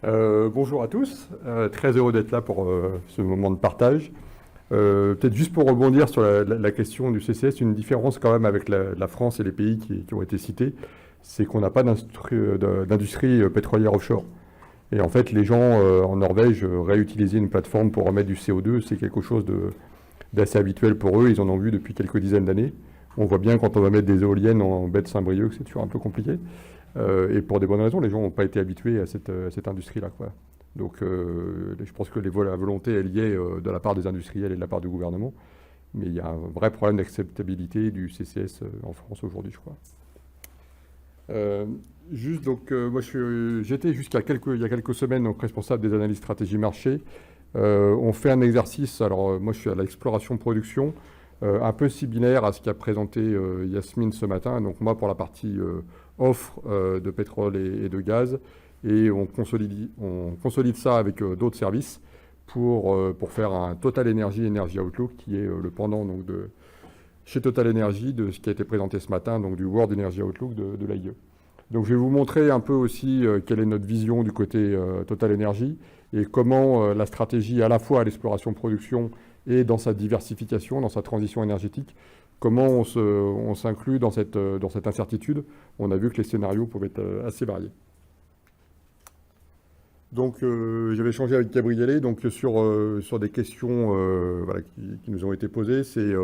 Bonjour à tous, très heureux d'être là pour ce moment de partage. Peut-être juste pour rebondir sur la question du CCS, une différence quand même avec la France et les pays qui ont été cités, c'est qu'on n'a pas d'industrie pétrolière offshore. Et en fait, les gens en Norvège réutiliser une plateforme pour remettre du CO2, c'est quelque chose d'assez habituel pour eux. Ils en ont vu depuis quelques dizaines d'années. On voit bien quand on va mettre des éoliennes en baie de Saint-Brieuc que c'est toujours un peu compliqué. Et pour des bonnes raisons, les gens n'ont pas été habitués à cette industrie-là, quoi. Donc je pense que la volonté est liée de la part des industriels et de la part du gouvernement. Mais il y a un vrai problème d'acceptabilité du CCS en France aujourd'hui, je crois. Juste, donc, moi, j'étais il y a quelques semaines donc, responsable des analyses stratégie marché. On fait un exercice, alors moi je suis à l'exploration-production, un peu similaire à ce qu'a présenté Yasmine ce matin. Donc moi pour la partie offre de pétrole et de gaz, et on consolide ça avec d'autres services pour faire un Total Energy Outlook qui est le pendant donc, chez Total Energy de ce qui a été présenté ce matin, donc du World Energy Outlook de l'AIE. Donc je vais vous montrer un peu aussi quelle est notre vision du côté Total Energy et comment la stratégie à la fois à l'exploration-production et dans sa diversification, dans sa transition énergétique, comment on s'inclut dans cette incertitude. On a vu que les scénarios pouvaient être assez variés. Donc j'avais échangé avec Gabriele donc, sur des questions voilà, qui nous ont été posées. C'est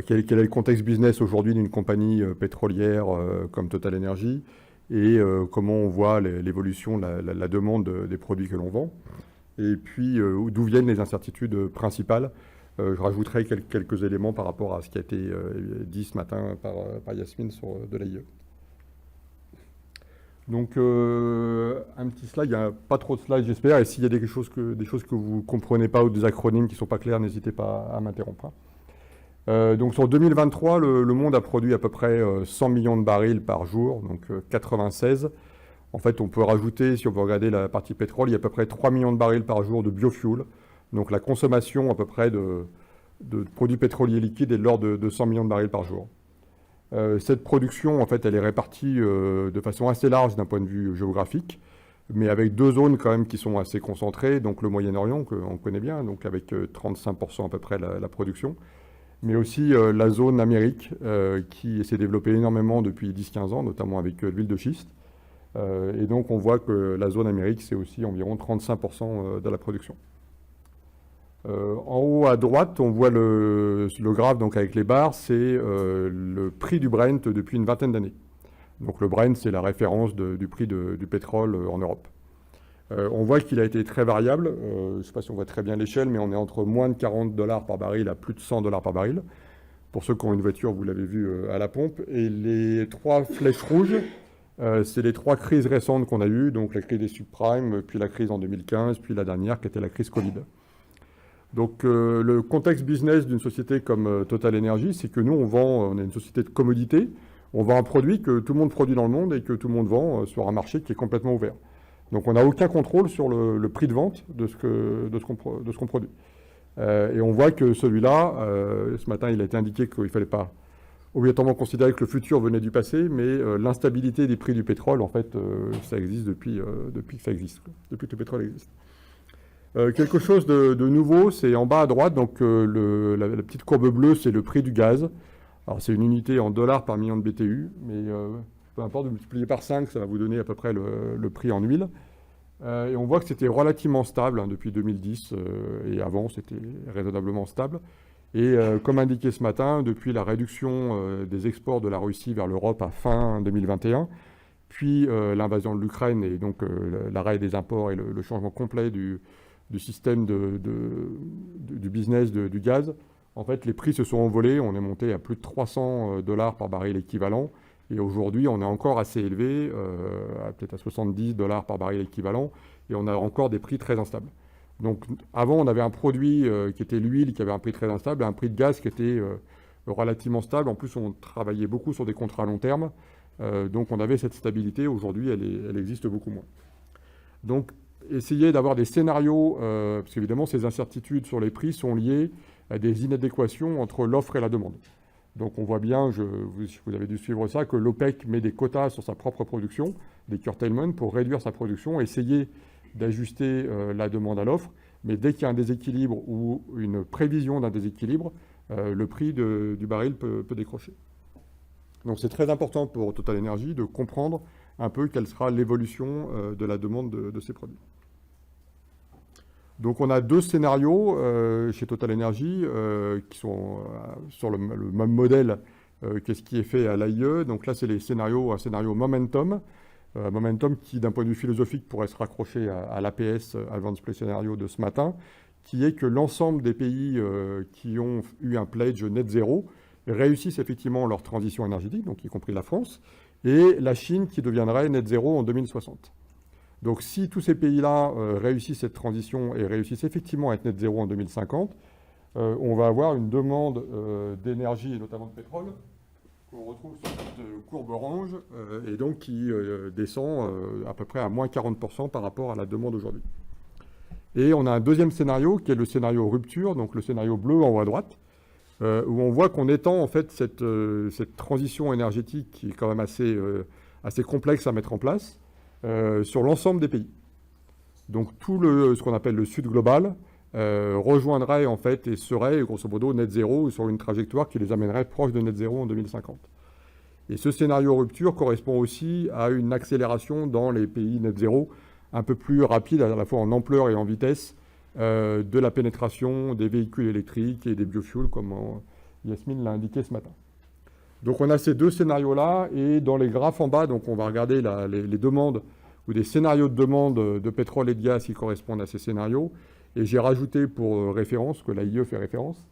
quel est le contexte business aujourd'hui d'une compagnie pétrolière comme Total Energy et comment on voit l'évolution, la demande des produits que l'on vend. Et puis d'où viennent les incertitudes principales. Je rajouterai quelques éléments par rapport à ce qui a été dit ce matin par Yasmine sur de l'AIE. Donc un petit slide, il n'y a pas trop de slides j'espère, et s'il y a des choses que vous ne comprenez pas ou des acronymes qui ne sont pas clairs, n'hésitez pas à m'interrompre. Donc sur 2023, le monde a produit à peu près 100 millions de barils par jour, donc 96. En fait, on peut rajouter, si on veut regarder la partie pétrole, il y a à peu près 3 millions de barils par jour de biofuel. Donc la consommation à peu près de produits pétroliers liquides est de l'ordre de 100 millions de barils par jour. Cette production, en fait, elle est répartie de façon assez large d'un point de vue géographique, mais avec deux zones quand même qui sont assez concentrées. Donc le Moyen-Orient, qu'on connaît bien, donc avec 35% à peu près la production, mais aussi la zone Amérique qui s'est développée énormément depuis 10-15 ans, notamment avec l'huile de schiste. Et donc on voit que la zone Amérique, c'est aussi environ 35% de la production. En haut à droite, on voit le graphe donc avec les barres, c'est le prix du Brent depuis une vingtaine d'années. Donc le Brent, c'est la référence du prix du pétrole en Europe. On voit qu'il a été très variable. Je ne sais pas si on voit très bien l'échelle, mais on est entre moins de 40 $ par baril à plus de 100 $ par baril. Pour ceux qui ont une voiture, vous l'avez vu à la pompe. Et les trois flèches rouges, c'est les trois crises récentes qu'on a eues, donc la crise des subprimes, puis la crise en 2015, puis la dernière qui était la crise Covid. Donc le contexte business d'une société comme Total Energy, c'est que nous, on est une société de commodité, on vend un produit que tout le monde produit dans le monde et que tout le monde vend sur un marché qui est complètement ouvert. Donc on n'a aucun contrôle sur le prix de vente de ce qu'on produit. Et on voit que celui-là, ce matin, il a été indiqué qu'il ne fallait pas obligatoirement considérer que le futur venait du passé, mais l'instabilité des prix du pétrole, en fait, ça existe depuis que ça existe, depuis que le pétrole existe. Quelque chose de nouveau, c'est en bas à droite, donc la petite courbe bleue, c'est le prix du gaz. Alors c'est une unité en dollars par million de BTU, mais peu importe, vous multipliez par 5, ça va vous donner à peu près le prix en huile. Et on voit que c'était relativement stable hein, depuis 2010, et avant c'était raisonnablement stable. Et comme indiqué ce matin, depuis la réduction des exports de la Russie vers l'Europe à fin 2021, puis l'invasion de l'Ukraine et donc l'arrêt des imports et le changement complet du système du business du gaz, en fait, les prix se sont envolés. On est monté à plus de 300 $ par baril équivalent. Et aujourd'hui, on est encore assez élevé, peut-être à 70 $ par baril équivalent. Et on a encore des prix très instables. Donc, avant, on avait un produit qui était l'huile, qui avait un prix très instable, et un prix de gaz qui était relativement stable. En plus, on travaillait beaucoup sur des contrats à long terme. Donc, on avait cette stabilité. Aujourd'hui, elle existe beaucoup moins. Donc, essayer d'avoir des scénarios, parce qu'évidemment, ces incertitudes sur les prix sont liées à des inadéquations entre l'offre et la demande. Donc on voit bien, vous avez dû suivre ça, que l'OPEC met des quotas sur sa propre production, des curtailments, pour réduire sa production, essayer d'ajuster la demande à l'offre, mais dès qu'il y a un déséquilibre ou une prévision d'un déséquilibre, le prix du baril peut décrocher. Donc c'est très important pour Total Energy de comprendre un peu quelle sera l'évolution de la demande de ces produits. Donc on a deux scénarios chez Total Energy qui sont sur le même modèle que ce qui est fait à l'AIE. Donc là c'est un scénario momentum. Momentum qui d'un point de vue philosophique pourrait se raccrocher à l'APS, Advanced Play Scenario de ce matin, qui est que l'ensemble des pays qui ont eu un pledge net zéro réussissent effectivement leur transition énergétique, donc y compris la France, et la Chine qui deviendrait net zéro en 2060. Donc si tous ces pays-là réussissent cette transition et réussissent effectivement à être net zéro en 2050, on va avoir une demande d'énergie et notamment de pétrole qu'on retrouve sur cette courbe orange et donc qui descend à peu près à moins 40% par rapport à la demande aujourd'hui. Et on a un deuxième scénario qui est le scénario rupture, donc le scénario bleu en haut à droite, où on voit qu'on étend en fait cette transition énergétique qui est quand même assez complexe à mettre en place sur l'ensemble des pays. Donc tout ce qu'on appelle le sud global rejoindrait en fait et serait grosso modo net zéro sur une trajectoire qui les amènerait proche de net zéro en 2050. Et ce scénario rupture correspond aussi à une accélération dans les pays net zéro un peu plus rapide à la fois en ampleur et en vitesse de la pénétration des véhicules électriques et des biofuels comme Yasmine l'a indiqué ce matin. Donc on a ces deux scénarios-là et dans les graphes en bas, donc on va regarder les demandes ou des scénarios de demande de pétrole et de gaz qui correspondent à ces scénarios. Et j'ai rajouté pour référence, que l'AIE fait référence,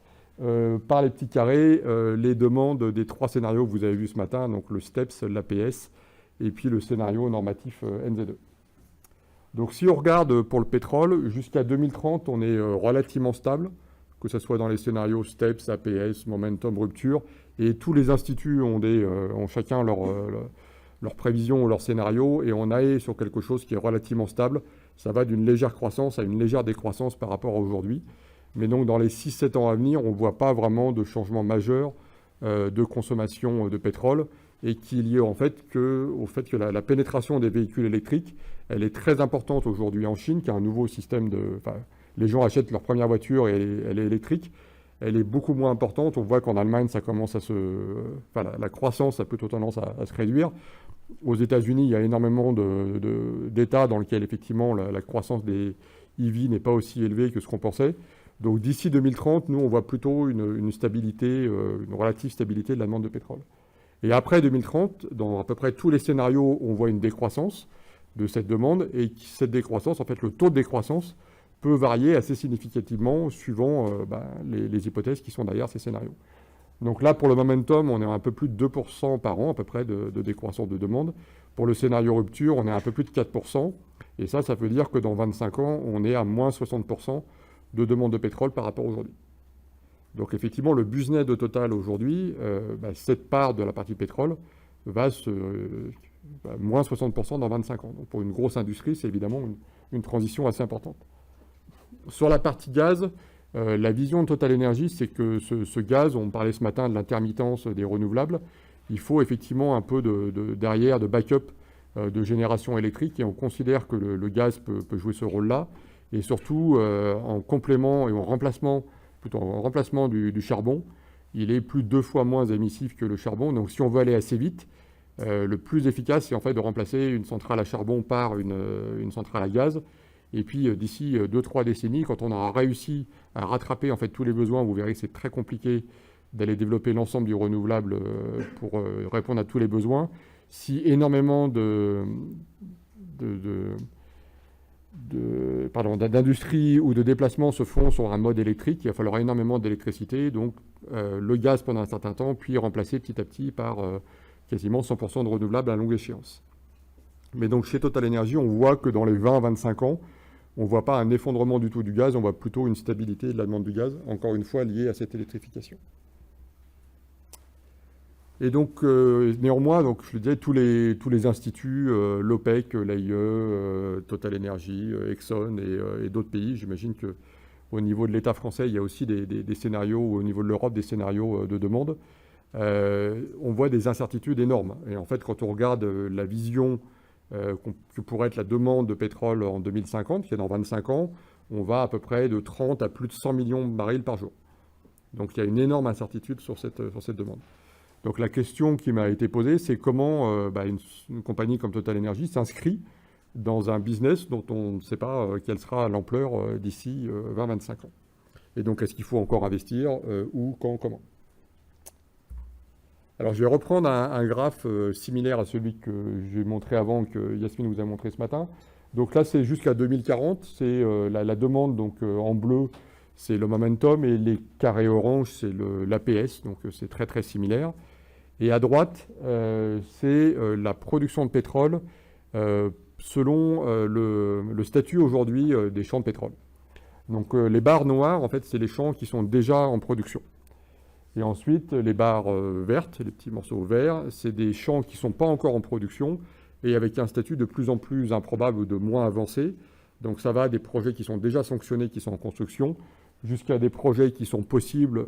par les petits carrés, les demandes des trois scénarios que vous avez vus ce matin, donc le STEPS, l'APS et puis le scénario normatif NZ2. Donc si on regarde pour le pétrole, jusqu'à 2030, on est relativement stable, que ce soit dans les scénarios STEPS, APS, Momentum, Rupture, et tous les instituts ont chacun leur prévision ou leur scénario, et on est sur quelque chose qui est relativement stable. Ça va d'une légère croissance à une légère décroissance par rapport à aujourd'hui. Mais donc dans les 6-7 ans à venir, on ne voit pas vraiment de changement majeur de consommation de pétrole, et qui est lié en fait au fait que la pénétration des véhicules électriques, elle est très importante aujourd'hui en Chine, qui a un nouveau système les gens achètent leur première voiture et elle est électrique. Elle est beaucoup moins importante. On voit qu'en Allemagne, ça commence la croissance a plutôt tendance à se réduire. Aux États-Unis, il y a énormément d'États dans lesquels effectivement la croissance des EV n'est pas aussi élevée que ce qu'on pensait. Donc d'ici 2030, nous, on voit plutôt une stabilité, une relative stabilité de la demande de pétrole. Et après 2030, dans à peu près tous les scénarios, on voit une décroissance de cette demande, et cette décroissance, en fait, le taux de décroissance peut varier assez significativement suivant les hypothèses qui sont derrière ces scénarios. Donc là, pour le momentum, on est à un peu plus de 2% par an, à peu près, de décroissance de demande. Pour le scénario rupture, on est à un peu plus de 4%, et ça veut dire que dans 25 ans, on est à moins 60% de demande de pétrole par rapport à aujourd'hui. Donc effectivement, le business de Total aujourd'hui, cette part de la partie pétrole va moins 60% dans 25 ans. Donc pour une grosse industrie, c'est évidemment une transition assez importante. Sur la partie gaz, la vision de Total Energy, c'est que ce gaz, on parlait ce matin de l'intermittence des renouvelables, il faut effectivement un peu derrière de backup de génération électrique, et on considère que le gaz peut jouer ce rôle-là, et surtout en complément et en remplacement du charbon. Il est plus de 2 fois moins émissif que le charbon. Donc si on veut aller assez vite, le plus efficace, c'est en fait de remplacer une centrale à charbon par une centrale à gaz. Et puis d'ici 2-3 décennies, quand on aura réussi à rattraper en fait tous les besoins, vous verrez que c'est très compliqué d'aller développer l'ensemble du renouvelable pour répondre à tous les besoins. Si énormément d'industrie ou de déplacements se font sur un mode électrique, il va falloir énormément d'électricité, donc le gaz pendant un certain temps, puis remplacé petit à petit par quasiment 100% de renouvelables à longue échéance. Mais donc chez Total Energy, on voit que dans les 20-25 ans, on ne voit pas un effondrement du tout du gaz, on voit plutôt une stabilité de la demande du gaz, encore une fois liée à cette électrification. Et donc, néanmoins, donc, je le disais, tous les instituts, l'OPEC, l'AIE, Total Energy, Exxon et d'autres pays, j'imagine qu'au niveau de l'État français, il y a aussi des scénarios, ou au niveau de l'Europe, des scénarios de demande. On voit des incertitudes énormes. Et en fait, quand on regarde la vision que pourrait être la demande de pétrole en 2050, qui est dans 25 ans, on va à peu près de 30 à plus de 100 millions de barils par jour. Donc il y a une énorme incertitude sur cette demande. Donc la question qui m'a été posée, c'est comment une compagnie comme TotalEnergies s'inscrit dans un business dont on ne sait pas quelle sera l'ampleur d'ici 20-25 ans. Et donc est-ce qu'il faut encore investir, où, quand, comment? Alors je vais reprendre un graphe similaire à celui que j'ai montré avant, que Yasmine vous a montré ce matin. Donc là c'est jusqu'à 2040, c'est la demande donc, en bleu, c'est le momentum, et les carrés orange, c'est l'APS, donc c'est très très similaire. Et à droite, c'est la production de pétrole selon le statut aujourd'hui des champs de pétrole. Donc les barres noires, en fait, c'est les champs qui sont déjà en production. Et ensuite, les barres vertes, les petits morceaux verts, c'est des champs qui ne sont pas encore en production et avec un statut de plus en plus improbable ou de moins avancé. Donc ça va des projets qui sont déjà sanctionnés, qui sont en construction, jusqu'à des projets qui sont possibles,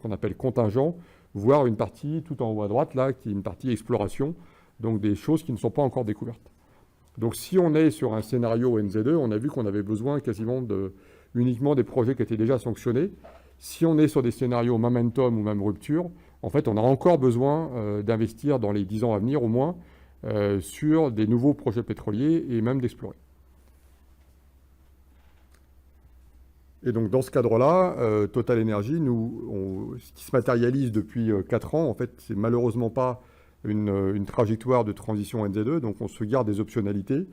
qu'on appelle contingents, voire une partie tout en haut à droite, là, qui est une partie exploration, donc des choses qui ne sont pas encore découvertes. Donc si on est sur un scénario NZ2, on a vu qu'on avait besoin quasiment uniquement des projets qui étaient déjà sanctionnés. Si on est sur des scénarios momentum ou même rupture, en fait, on a encore besoin d'investir dans les 10 ans à venir au moins sur des nouveaux projets pétroliers et même d'explorer. Et donc, dans ce cadre-là, TotalEnergies, ce qui se matérialise depuis 4 ans, en fait, c'est malheureusement pas une trajectoire de transition NZ2, donc on se garde des optionnalités.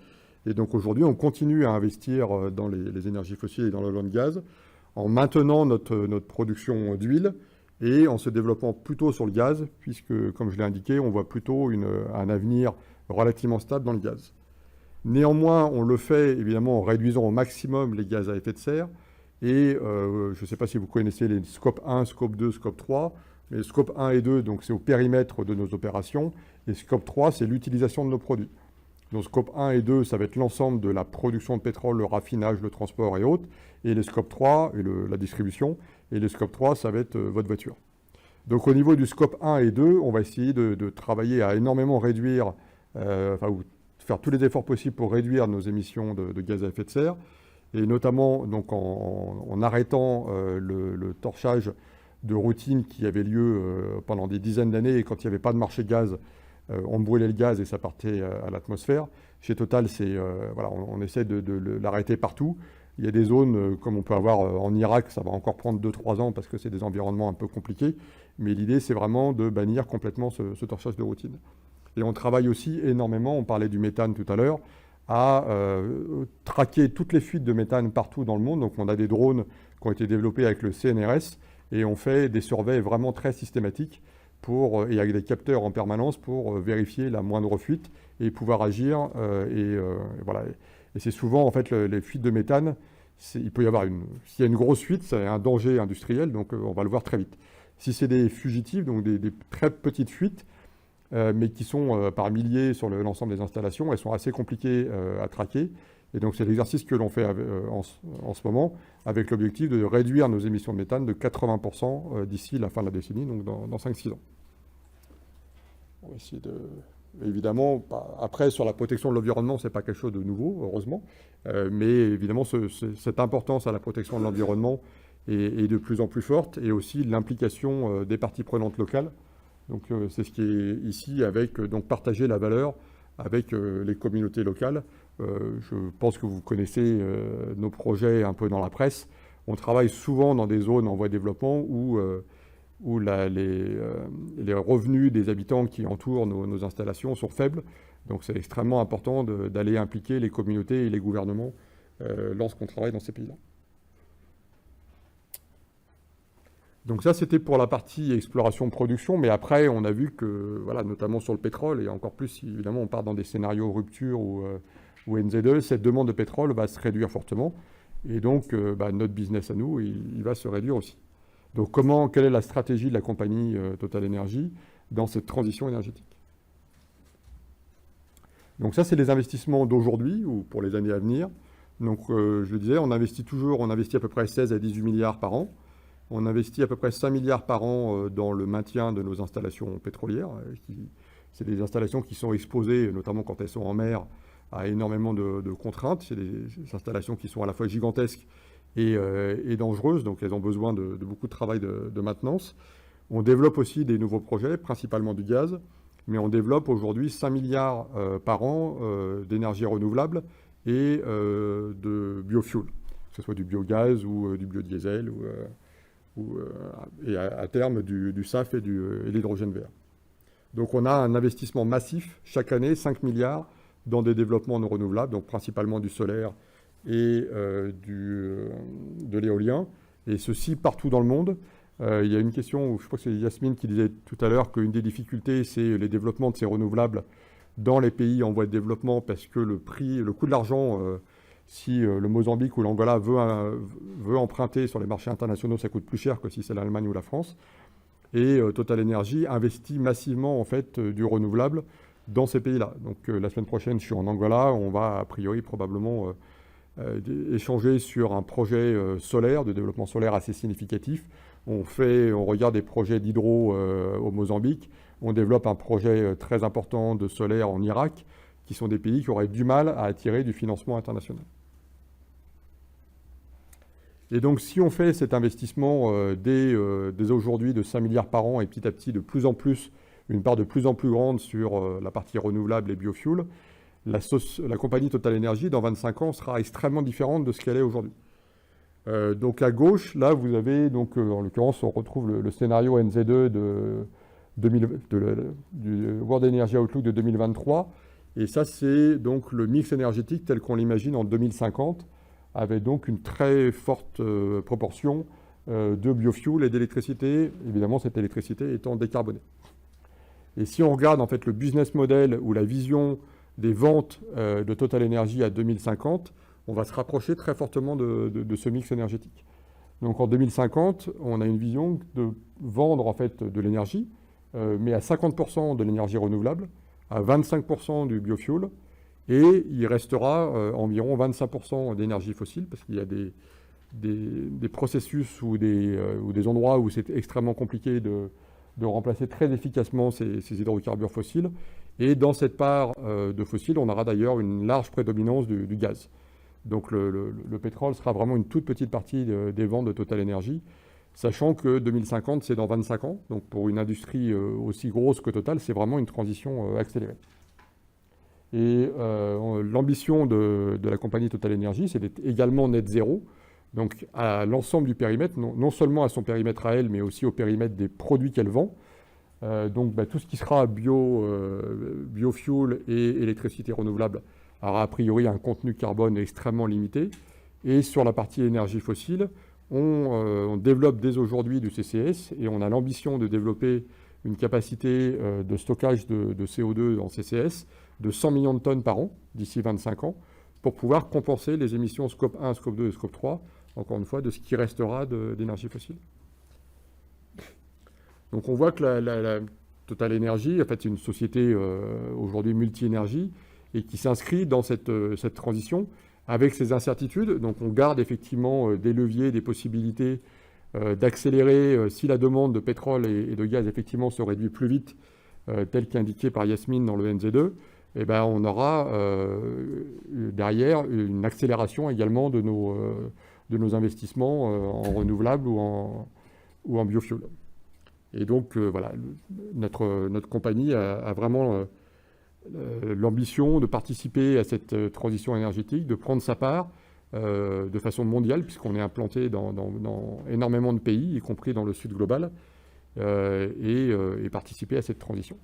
Et donc, aujourd'hui, on continue à investir dans les énergies fossiles et dans le land gaz, en maintenant notre production d'huile et en se développant plutôt sur le gaz, puisque, comme je l'ai indiqué, on voit plutôt un avenir relativement stable dans le gaz. Néanmoins, on le fait évidemment en réduisant au maximum les gaz à effet de serre. Et je ne sais pas si vous connaissez les scope 1, scope 2, scope 3, mais scope 1 et 2, donc c'est au périmètre de nos opérations, et scope 3, c'est l'utilisation de nos produits. Donc scope 1 et 2, ça va être l'ensemble de la production de pétrole, le raffinage, le transport et autres, et les scope 3, et la distribution, et les scope 3, ça va être votre voiture. Donc au niveau du scope 1 et 2, on va essayer de travailler à énormément réduire, ou faire tous les efforts possibles pour réduire nos émissions de gaz à effet de serre, et notamment donc, en arrêtant le torchage de routine qui avait lieu pendant des dizaines d'années, et quand il n'y avait pas de marché gaz, on brûlait le gaz et ça partait à l'atmosphère. Chez Total, on essaie de l'arrêter partout. Il y a des zones comme on peut avoir en Irak, ça va encore prendre 2-3 ans parce que c'est des environnements un peu compliqués, mais l'idée c'est vraiment de bannir complètement ce torchage de routine. Et on travaille aussi énormément, on parlait du méthane tout à l'heure, à traquer toutes les fuites de méthane partout dans le monde. Donc on a des drones qui ont été développés avec le CNRS et on fait des surveilles vraiment très systématiques et avec des capteurs en permanence pour vérifier la moindre fuite et pouvoir agir. Voilà. Et c'est souvent en fait les fuites de méthane, il peut y avoir s'il y a une grosse fuite, c'est un danger industriel, donc on va le voir très vite. Si c'est des fugitifs, donc des très petites fuites, mais qui sont par milliers sur l'ensemble des installations, elles sont assez compliquées à traquer. Et donc c'est l'exercice que l'on fait en ce moment, avec l'objectif de réduire nos émissions de méthane de 80% d'ici la fin de la décennie, donc dans 5-6 ans. On va essayer évidemment, après sur la protection de l'environnement, ce n'est pas quelque chose de nouveau, heureusement, mais évidemment cette importance à la protection de l'environnement est de plus en plus forte, et aussi l'implication des parties prenantes locales. Donc c'est ce qui est ici avec partager la valeur avec les communautés locales. Je pense que vous connaissez nos projets un peu dans la presse. On travaille souvent dans des zones en voie de développement où les revenus des habitants qui entourent nos installations sont faibles. Donc c'est extrêmement important d'aller impliquer les communautés et les gouvernements lorsqu'on travaille dans ces pays-là. Donc ça, c'était pour la partie exploration-production, mais après, on a vu que, voilà, notamment sur le pétrole, et encore plus, si évidemment, on part dans des scénarios rupture ou NZ2, cette demande de pétrole va se réduire fortement, et donc notre business à nous, il va se réduire aussi. Donc quelle est la stratégie de la compagnie TotalEnergies dans cette transition énergétique? Donc ça, c'est les investissements d'aujourd'hui ou pour les années à venir. Donc je le disais, on investit à peu près 16 à 18 milliards par an. On investit à peu près 5 milliards par an dans le maintien de nos installations pétrolières, c'est des installations qui sont exposées, notamment quand elles sont en mer, à énormément de contraintes. C'est des installations qui sont à la fois gigantesques et dangereuses, donc elles ont besoin de beaucoup de travail de maintenance. On développe aussi des nouveaux projets, principalement du gaz, mais on développe aujourd'hui 5 milliards par an d'énergie renouvelable et de biofuel, que ce soit du biogaz ou du biodiesel et à terme du SAF et l'hydrogène vert. Donc on a un investissement massif chaque année, 5 milliards, dans des développements non renouvelables, donc principalement du solaire et de l'éolien, et ceci partout dans le monde. Il y a une question, je crois que c'est Yasmine qui disait tout à l'heure qu'une des difficultés, c'est les développements de ces renouvelables dans les pays en voie de développement, parce que le coût de l'argent, si le Mozambique ou l'Angola veut emprunter sur les marchés internationaux, ça coûte plus cher que si c'est l'Allemagne ou la France. Et Total Energy investit massivement en fait du renouvelable dans ces pays-là. Donc la semaine prochaine, je suis en Angola, on va a priori probablement échanger sur un projet solaire, de développement solaire assez significatif. On regarde des projets d'hydro au Mozambique, on développe un projet très important de solaire en Irak, qui sont des pays qui auraient du mal à attirer du financement international. Et donc, si on fait cet investissement dès aujourd'hui de 5 milliards par an et petit à petit de plus en plus, une part de plus en plus grande sur la partie renouvelable et biofuel, la compagnie Total Energy, dans 25 ans, sera extrêmement différente de ce qu'elle est aujourd'hui. Donc, à gauche, là, vous avez, donc, en l'occurrence, on retrouve le scénario NZ2 du World Energy Outlook de 2023. Et ça, c'est donc le mix énergétique tel qu'on l'imagine en 2050, avec donc une très forte proportion de biofuel et d'électricité, évidemment cette électricité étant décarbonée. Et si on regarde en fait le business model ou la vision des ventes de Total Energy à 2050, on va se rapprocher très fortement de ce mix énergétique. Donc en 2050, on a une vision de vendre en fait de l'énergie, mais à 50% de l'énergie renouvelable, à 25% du biofuel, et il restera environ 25% d'énergie fossile, parce qu'il y a des processus ou des endroits où c'est extrêmement compliqué de remplacer très efficacement ces hydrocarbures fossiles. Et dans cette part de fossiles, on aura d'ailleurs une large prédominance du gaz. Donc le pétrole sera vraiment une toute petite partie des ventes de Total Energy, sachant que 2050, c'est dans 25 ans. Donc pour une industrie aussi grosse que Total, c'est vraiment une transition accélérée. Et l'ambition de la compagnie Total Energy, c'est d'être également net zéro, donc à l'ensemble du périmètre, non seulement à son périmètre à elle, mais aussi au périmètre des produits qu'elle vend. Donc tout ce qui sera biofuel et électricité renouvelable aura a priori un contenu carbone extrêmement limité. Et sur la partie énergie fossile, on développe dès aujourd'hui du CCS et on a l'ambition de développer une capacité de stockage de CO2 en CCS de 100 millions de tonnes par an d'ici 25 ans pour pouvoir compenser les émissions Scope 1, Scope 2 et Scope 3, encore une fois, de ce qui restera d'énergie fossile. Donc on voit que la Total Energy, en fait, c'est une société aujourd'hui multi-énergie et qui s'inscrit dans cette transition avec ses incertitudes. Donc on garde effectivement des leviers, des possibilités d'accélérer si la demande de pétrole et de gaz effectivement se réduit plus vite, tel qu'indiqué par Yasmine dans le NZ2, et ben on aura derrière une accélération également de nos investissements en renouvelables ou en biofuel. Et donc voilà, notre compagnie a vraiment l'ambition de participer à cette transition énergétique, de prendre sa part de façon mondiale, puisqu'on est implanté dans énormément de pays, y compris dans le sud global, et participer à cette transition.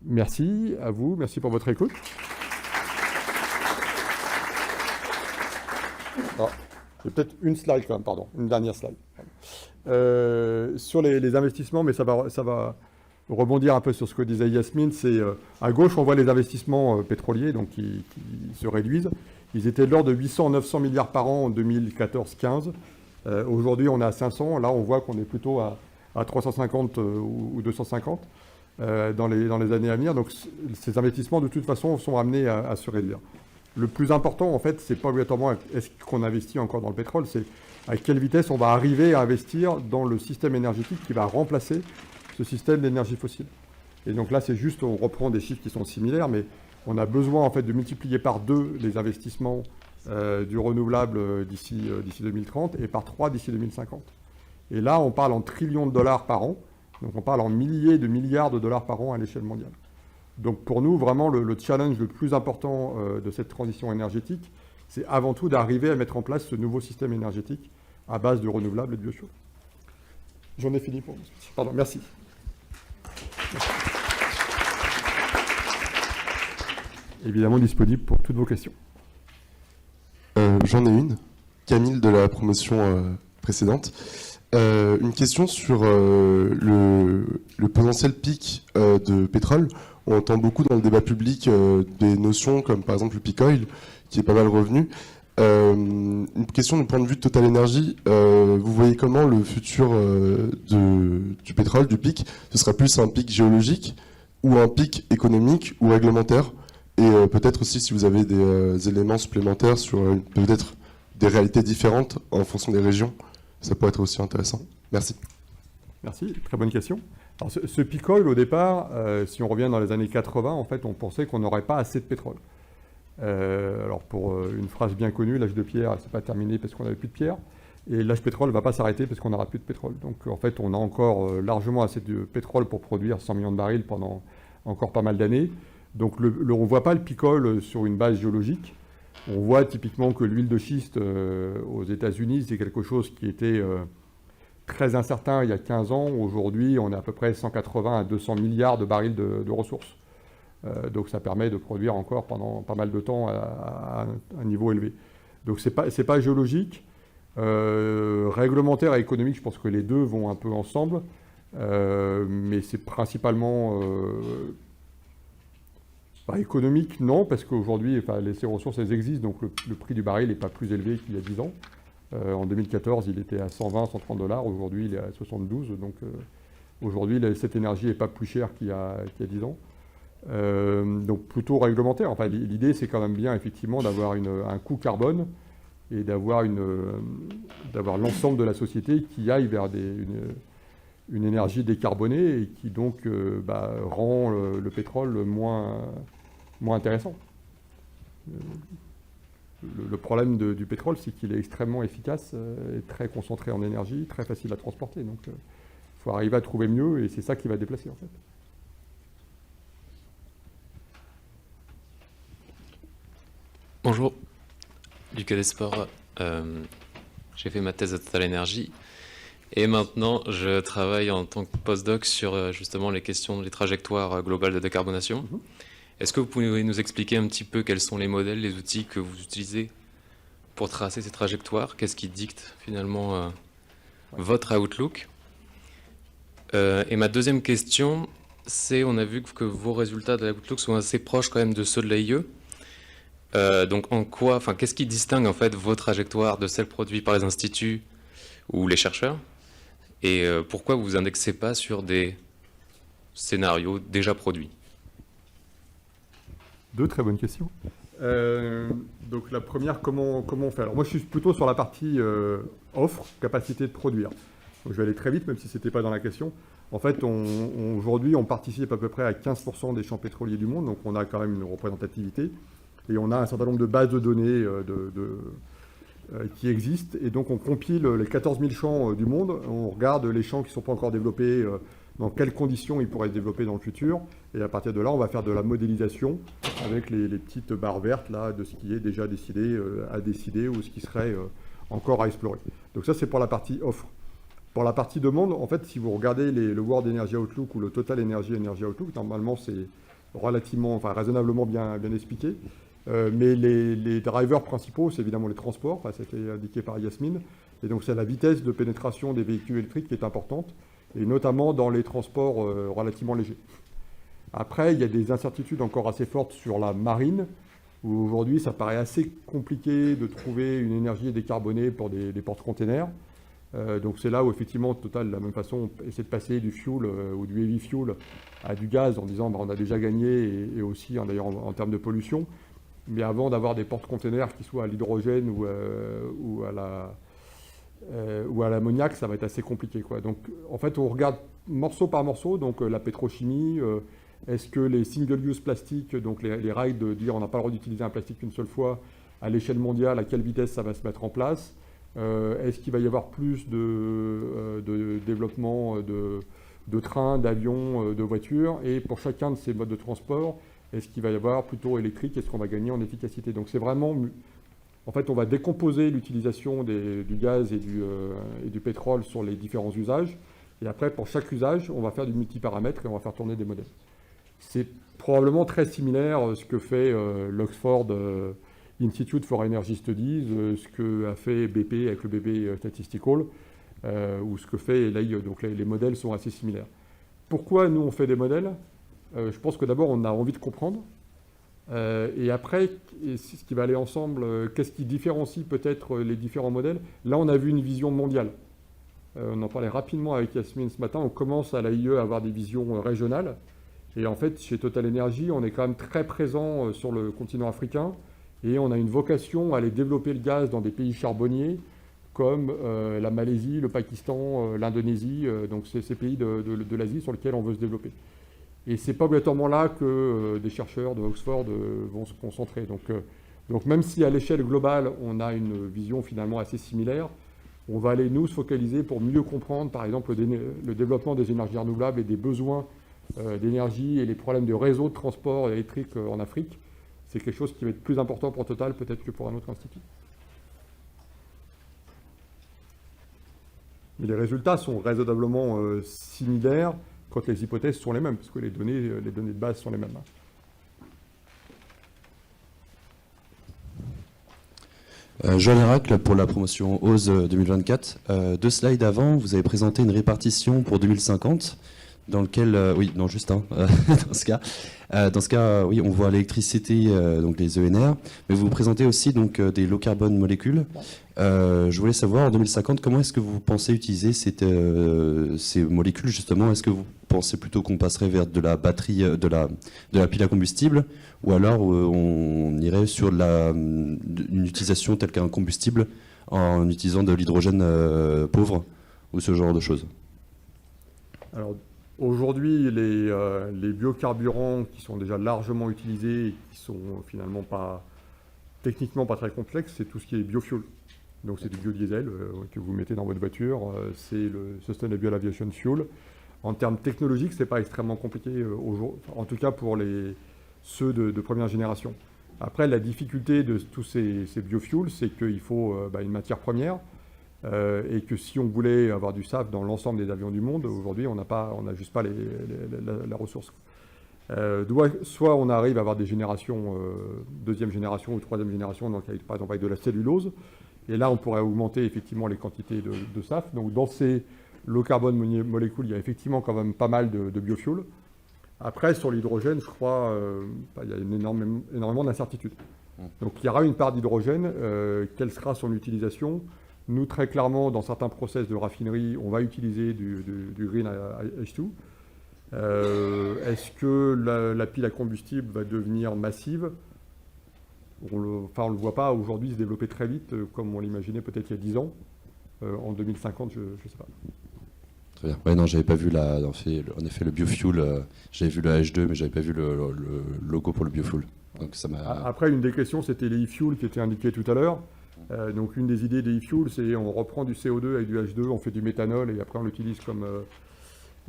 Merci à vous, merci pour votre écoute. J'ai peut-être une slide quand même, pardon, une dernière slide. Sur les investissements, mais ça va rebondir un peu sur ce que disait Yasmine, c'est à gauche, on voit les investissements pétroliers donc qui se réduisent. Ils étaient de l'ordre de 800-900 milliards par an en 2014-15. Aujourd'hui, on est à 500. Là, on voit qu'on est plutôt à 350 ou 250 dans les années à venir. Donc, ces investissements, de toute façon, sont amenés à se réduire. Le plus important, en fait, c'est pas obligatoirement est-ce qu'on investit encore dans le pétrole, c'est à quelle vitesse on va arriver à investir dans le système énergétique qui va remplacer ce système d'énergie fossile. Et donc là, c'est juste, on reprend des chiffres qui sont similaires, mais on a besoin en fait de multiplier par 2 les investissements du renouvelable d'ici 2030 et par 3 d'ici 2050. Et là, on parle en trillions de dollars par an, donc on parle en milliers de milliards de dollars par an à l'échelle mondiale. Donc pour nous, vraiment, le challenge le plus important de cette transition énergétique, c'est avant tout d'arriver à mettre en place ce nouveau système énergétique à base de renouvelables et de biofuels. J'en ai fini pour vous. Pardon, merci. Évidemment disponible pour toutes vos questions. J'en ai une. Camille de la promotion précédente. Une question sur le potentiel pic de pétrole. On entend beaucoup dans le débat public des notions comme par exemple le peak oil, qui est pas mal revenu. Une question du point de vue de Total Energy, vous voyez comment le futur du pétrole, du pic, ce sera plus un pic géologique ou un pic économique ou réglementaire? Et peut-être aussi si vous avez des éléments supplémentaires sur peut-être des réalités différentes en fonction des régions, ça pourrait être aussi intéressant. Merci. Merci, très bonne question. Alors, ce peak oil, au départ, si on revient dans les années 80, en fait, on pensait qu'on n'aurait pas assez de pétrole. Alors pour une phrase bien connue, l'âge de pierre, c'est pas terminé parce qu'on n'avait plus de pierre, et l'âge pétrole ne va pas s'arrêter parce qu'on n'aura plus de pétrole. Donc en fait, on a encore largement assez de pétrole pour produire 100 millions de barils pendant encore pas mal d'années. Donc on ne voit pas le peak oil sur une base géologique. On voit typiquement que l'huile de schiste aux États-Unis, c'est quelque chose qui était très incertain il y a 15 ans. Aujourd'hui, on est à peu près 180 à 200 milliards de barils de ressources. Donc ça permet de produire encore pendant pas mal de temps à un niveau élevé. Donc c'est pas géologique. Réglementaire et économique, je pense que les deux vont un peu ensemble. Mais c'est principalement économique, non, parce qu'aujourd'hui, ces ressources, elles existent, donc le prix du baril n'est pas plus élevé qu'il y a 10 ans. En 2014, il était à 120, 130 $. Aujourd'hui, il est à 72. Donc aujourd'hui, cette énergie n'est pas plus chère qu'il y a 10 ans. Donc plutôt réglementaire. Enfin, l'idée, c'est quand même bien, effectivement, d'avoir un coût carbone et d'avoir l'ensemble de la société qui aille vers une énergie décarbonée et qui donc rend le pétrole moins intéressant. Le problème du pétrole, c'est qu'il est extrêmement efficace et très concentré en énergie, très facile à transporter. Donc il faut arriver à trouver mieux et c'est ça qui va déplacer en fait. Bonjour, Lucas Desport. J'ai fait ma thèse à Total Energy et maintenant je travaille en tant que postdoc sur justement les questions, les trajectoires globales de décarbonation. Est-ce que vous pouvez nous expliquer un petit peu quels sont les modèles, les outils que vous utilisez pour tracer ces trajectoires? Qu'est-ce qui dicte finalement votre outlook? Et ma deuxième question, c'est, on a vu que vos résultats de l'outlook sont assez proches quand même de ceux de l'AIE. Donc qu'est-ce qui distingue en fait vos trajectoires de celles produites par les instituts ou les chercheurs? Et pourquoi vous indexez pas sur des scénarios déjà produits? Deux très bonnes questions. Donc la première, comment on fait? Alors moi je suis plutôt sur la partie offre, capacité de produire. Donc je vais aller très vite, même si ce n'était pas dans la question. En fait, aujourd'hui, on participe à peu près à 15% des champs pétroliers du monde, donc on a quand même une représentativité. Et on a un certain nombre de bases de données qui existent. Et donc, on compile les 14 000 champs du monde. On regarde les champs qui ne sont pas encore développés, dans quelles conditions ils pourraient se développer dans le futur. Et à partir de là, on va faire de la modélisation avec les petites barres vertes là, de ce qui est déjà décidé, à décider ou ce qui serait encore à explorer. Donc ça, c'est pour la partie offre. Pour la partie demande, en fait, si vous regardez le World Energy Outlook ou le Total Energy Outlook, normalement, c'est raisonnablement bien expliqué. Mais les drivers principaux, c'est évidemment les transports, c'était indiqué par Yasmine, et donc c'est la vitesse de pénétration des véhicules électriques qui est importante, et notamment dans les transports relativement légers. Après, il y a des incertitudes encore assez fortes sur la marine, où aujourd'hui ça paraît assez compliqué de trouver une énergie décarbonée pour des porte-containers. Donc c'est là où effectivement Total, de la même façon, essaie de passer du fuel ou du heavy fuel à du gaz en disant on a déjà gagné, et aussi d'ailleurs en termes de pollution. Mais avant d'avoir des porte-containers qui soient à l'hydrogène ou à l'ammoniac, ça va être assez compliqué, quoi. Donc, en fait, on regarde morceau par morceau, donc la pétrochimie, est-ce que les single-use plastiques, donc les règles de dire on n'a pas le droit d'utiliser un plastique qu'une seule fois, à l'échelle mondiale, à quelle vitesse ça va se mettre en place? Est-ce qu'il va y avoir plus de développement de trains, d'avions, de voitures? Et pour chacun de ces modes de transport, est-ce qu'il va y avoir plutôt électrique? Est-ce qu'on va gagner en efficacité? Donc c'est vraiment... En fait, on va décomposer l'utilisation du gaz et du pétrole sur les différents usages. Et après, pour chaque usage, on va faire du multiparamètre et on va faire tourner des modèles. C'est probablement très similaire à ce que fait l'Oxford Institute for Energy Studies, ce que a fait BP avec le BP Statistical, ou ce que fait l'AIE. Donc les modèles sont assez similaires. Pourquoi nous on fait des modèles? Je pense que d'abord on a envie de comprendre. Et après, ce qui va aller ensemble, qu'est-ce qui différencie peut-être les différents modèles? Là, on a vu une vision mondiale. On en parlait rapidement avec Yasmine ce matin. On commence à l'AIE à avoir des visions régionales. Et en fait, chez Total Energy, on est quand même très présent sur le continent africain. Et on a une vocation à aller développer le gaz dans des pays charbonniers comme la Malaisie, le Pakistan, l'Indonésie. Donc, c'est ces pays de l'Asie sur lesquels on veut se développer. Et ce n'est pas obligatoirement là que des chercheurs de Oxford vont se concentrer. Donc même si à l'échelle globale, on a une vision finalement assez similaire, on va aller nous se focaliser pour mieux comprendre, par exemple, le développement des énergies renouvelables et des besoins d'énergie et les problèmes de réseau de transport électrique en Afrique. C'est quelque chose qui va être plus important pour Total peut-être que pour un autre institut. Mais les résultats sont raisonnablement similaires quand les hypothèses sont les mêmes, parce que les données de base sont les mêmes. Joël Héracle pour la promotion OSE 2024. 2 slides avant, vous avez présenté une répartition pour 2050, dans lequel, oui, non, juste un, dans ce cas, oui, on voit l'électricité, donc les ENR, mais vous présentez aussi donc des low carbone molécules. Je voulais savoir, en 2050, comment est-ce que vous pensez utiliser ces molécules, justement? Est-ce que vous pensez plutôt qu'on passerait vers de la batterie, de la pile à combustible, ou alors on irait sur une utilisation telle qu'un combustible en utilisant de l'hydrogène pauvre, ou ce genre de choses? Alors, aujourd'hui, les biocarburants qui sont déjà largement utilisés et qui sont finalement techniquement pas très complexes, c'est tout ce qui est biofuel. Donc c'est du biodiesel que vous mettez dans votre voiture, c'est le Sustainable Aviation Fuel. En termes technologiques, ce n'est pas extrêmement compliqué, en tout cas pour ceux de première génération. Après, la difficulté de tous ces biofuels, c'est qu'il faut une matière première, et que si on voulait avoir du SAF dans l'ensemble des avions du monde, aujourd'hui, on n'a juste pas la ressource. Soit on arrive à avoir des générations, deuxième génération ou troisième génération, donc par exemple avec de la cellulose, et là on pourrait augmenter effectivement les quantités de SAF. Donc dans ces low carbone molécules, il y a effectivement quand même pas mal de biofuels. Après, sur l'hydrogène, je crois, il y a énormément d'incertitudes. Donc il y aura une part d'hydrogène, quelle sera son utilisation? Nous, très clairement, dans certains process de raffinerie, on va utiliser du green H2. Est-ce que la pile à combustible va devenir massive? On ne le voit pas aujourd'hui se développer très vite, comme on l'imaginait peut-être il y a 10 ans. En 2050, je ne sais pas. Très bien. Ouais, non, j'avais pas vu en effet le biofuel. J'avais vu le H2, mais j'avais pas vu le logo pour le biofuel. Donc ça m'a... Après, une des questions, c'était les e-fuels qui étaient indiqués tout à l'heure. Donc une des idées des e-fuels, c'est on reprend du CO2 avec du H2, on fait du méthanol et après on l'utilise comme...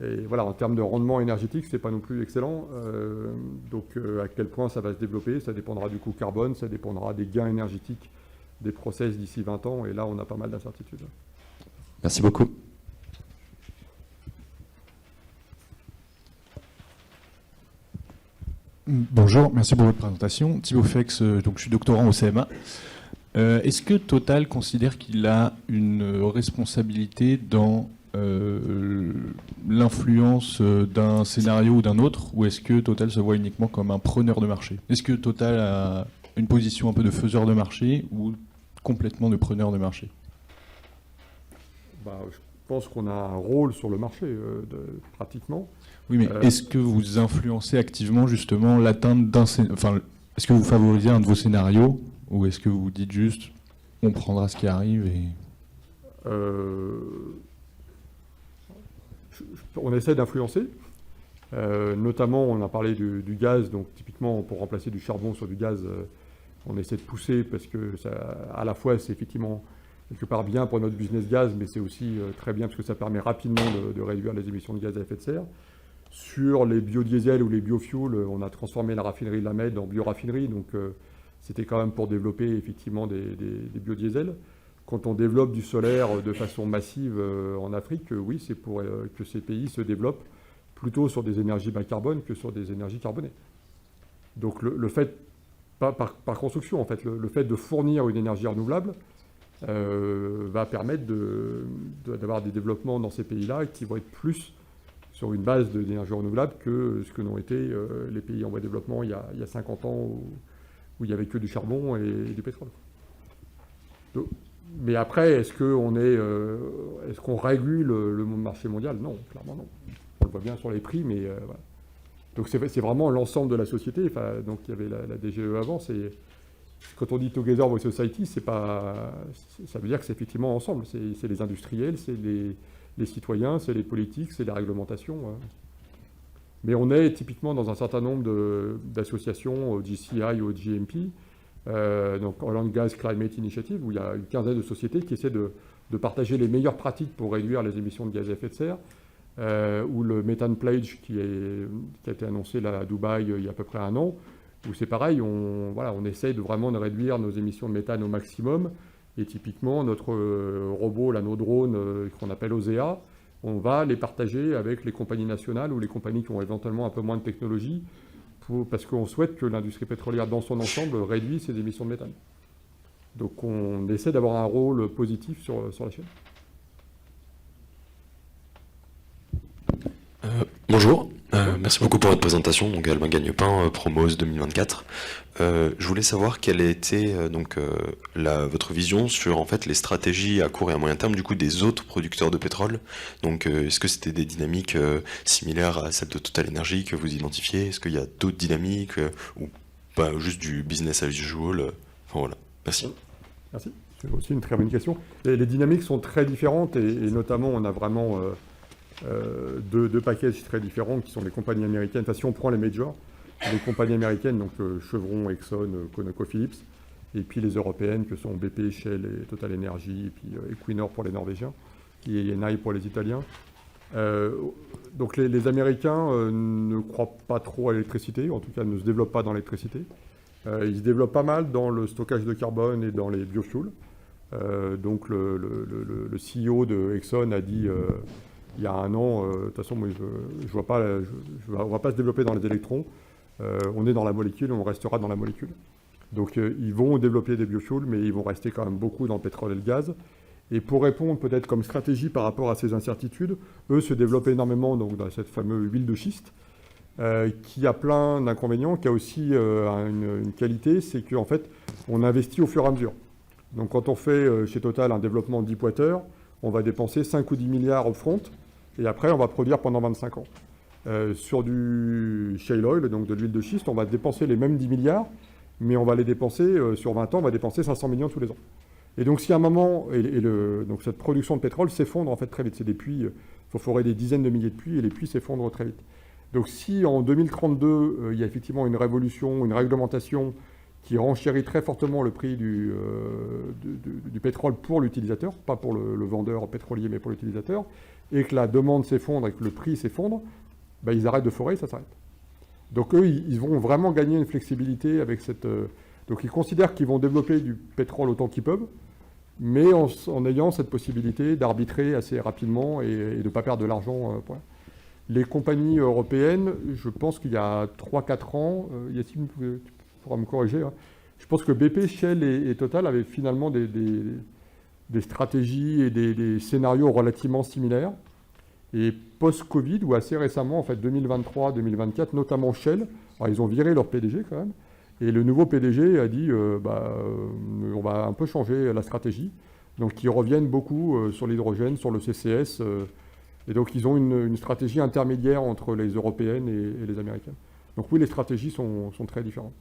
et voilà, en termes de rendement énergétique, c'est pas non plus excellent. Donc à quel point ça va se développer, ça dépendra du coût carbone, ça dépendra des gains énergétiques des process d'ici 20 ans. Et là, on a pas mal d'incertitudes. Merci beaucoup. Bonjour, merci pour votre présentation. Thibaut Fex, donc je suis doctorant au CMA. Est-ce que Total considère qu'il a une responsabilité dans l'influence d'un scénario ou d'un autre, ou est-ce que Total se voit uniquement comme un preneur de marché? Est-ce que Total a une position un peu de faiseur de marché ou complètement de preneur de marché? Je pense qu'on a un rôle sur le marché, pratiquement. Oui, mais est-ce que vous influencez activement justement l'atteinte d'un scénario? Enfin, est-ce que vous favorisez un de vos scénarios? Ou est-ce que vous dites juste, on prendra ce qui arrive et... on essaie d'influencer. Notamment, on a parlé du gaz, donc typiquement pour remplacer du charbon sur du gaz, on essaie de pousser parce que à la fois c'est effectivement quelque part bien pour notre business gaz, mais c'est aussi très bien parce que ça permet rapidement de réduire les émissions de gaz à effet de serre. Sur les biodiesels ou les biofuels, on a transformé la raffinerie de la Mède en bioraffinerie, donc c'était quand même pour développer effectivement des biodiesels. Quand on développe du solaire de façon massive en Afrique, oui, c'est pour que ces pays se développent plutôt sur des énergies bas carbone que sur des énergies carbonées. Donc le fait, par construction en fait, le fait de fournir une énergie renouvelable va permettre d'avoir des développemps dans ces pays-là qui vont être plus sur une base d'énergie renouvelable que ce que n'ont été les pays en voie de développement il y a 50 ans où il n'y avait que du charbon et du pétrole. Donc, mais après, est-ce qu'on régule le marché mondial? Non, clairement non. On le voit bien sur les prix, mais voilà. Donc c'est vraiment l'ensemble de la société. Enfin, donc il y avait la DGE avant. Quand on dit Together with Society, ça veut dire que c'est effectivement ensemble. C'est les industriels, c'est les citoyens, c'est les politiques, c'est les réglementations. Mais on est typiquement dans un certain nombre d'associations, au GCI ou au GMP, donc Oil and Gas Climate Initiative, où il y a une quinzaine de sociétés qui essaient de partager les meilleures pratiques pour réduire les émissions de gaz à effet de serre, ou le Methane Pledge qui a été annoncé là, à Dubaï il y a à peu près un an, où c'est pareil, on essaye vraiment de réduire nos émissions de méthane au maximum. Et typiquement, notre robot, nos drones qu'on appelle OSEA, on va les partager avec les compagnies nationales ou les compagnies qui ont éventuellement un peu moins de technologie, parce qu'on souhaite que l'industrie pétrolière dans son ensemble réduise ses émissions de méthane. Donc on essaie d'avoir un rôle positif sur la chaîne. Bonjour, merci beaucoup pour votre présentation. Donc Albin Gagnepin, Promose 2024. Je voulais savoir quelle était votre vision sur en fait les stratégies à court et à moyen terme du coup des autres producteurs de pétrole. Donc est-ce que c'était des dynamiques similaires à celles de Total Energy que vous identifiez? Est-ce qu'il y a d'autres dynamiques ou pas juste du business as usual? Enfin voilà, merci. Merci, c'est aussi une très bonne question. Les dynamiques sont très différentes et notamment on a vraiment deux packages très différents qui sont les compagnies américaines. Enfin, si on prend les majors, les compagnies américaines, donc Chevron, Exxon, ConocoPhilips, et puis les européennes que sont BP, Shell et Total Energy, et puis Equinor pour les Norvégiens, et Eni pour les Italiens. Donc les Américains ne croient pas trop à l'électricité, en tout cas ne se développent pas dans l'électricité. Ils se développent pas mal dans le stockage de carbone et dans les biofuels. Donc le CEO de Exxon a dit il y a un an, de toute façon, moi, on ne va pas se développer dans les électrons. On est dans la molécule, on restera dans la molécule. Donc ils vont développer des biofuels, mais ils vont rester quand même beaucoup dans le pétrole et le gaz. Et pour répondre peut-être comme stratégie par rapport à ces incertitudes, eux se développent énormément donc, dans cette fameuse huile de schiste, qui a plein d'inconvénients, qui a aussi une qualité, c'est qu'en fait, on investit au fur et à mesure. Donc quand on fait chez Total un développement deepwater, on va dépenser 5 ou 10 milliards au front, et après on va produire pendant 25 ans. Sur du shale oil, donc de l'huile de schiste, on va dépenser les mêmes 10 milliards, mais on va les dépenser, sur 20 ans, on va dépenser 500 millions tous les ans. Et donc si à un moment, donc cette production de pétrole s'effondre en fait très vite, c'est des puits, il faut forer des dizaines de milliers de puits, et les puits s'effondrent très vite. Donc si en 2032, il y a effectivement une révolution, une réglementation qui renchérit très fortement le prix du pétrole pour l'utilisateur, pas pour le vendeur pétrolier, mais pour l'utilisateur, et que la demande s'effondre et que le prix s'effondre, ben, ils arrêtent de forer et ça s'arrête. Donc eux, ils vont vraiment gagner une flexibilité avec cette... donc ils considèrent qu'ils vont développer du pétrole autant qu'ils peuvent, mais en ayant cette possibilité d'arbitrer assez rapidement et de ne pas perdre de l'argent. Les compagnies européennes, je pense qu'il y a 3-4 ans, Yacine, tu pourras me corriger, hein, je pense que BP, Shell et Total avaient finalement des stratégies et des scénarios relativement similaires. Et post-Covid, ou assez récemment, en fait 2023-2024, notamment Shell, alors ils ont viré leur PDG quand même, et le nouveau PDG a dit on va un peu changer la stratégie. Donc ils reviennent beaucoup sur l'hydrogène, sur le CCS, et donc ils ont une stratégie intermédiaire entre les européennes et les américaines. Donc oui, les stratégies sont très différentes.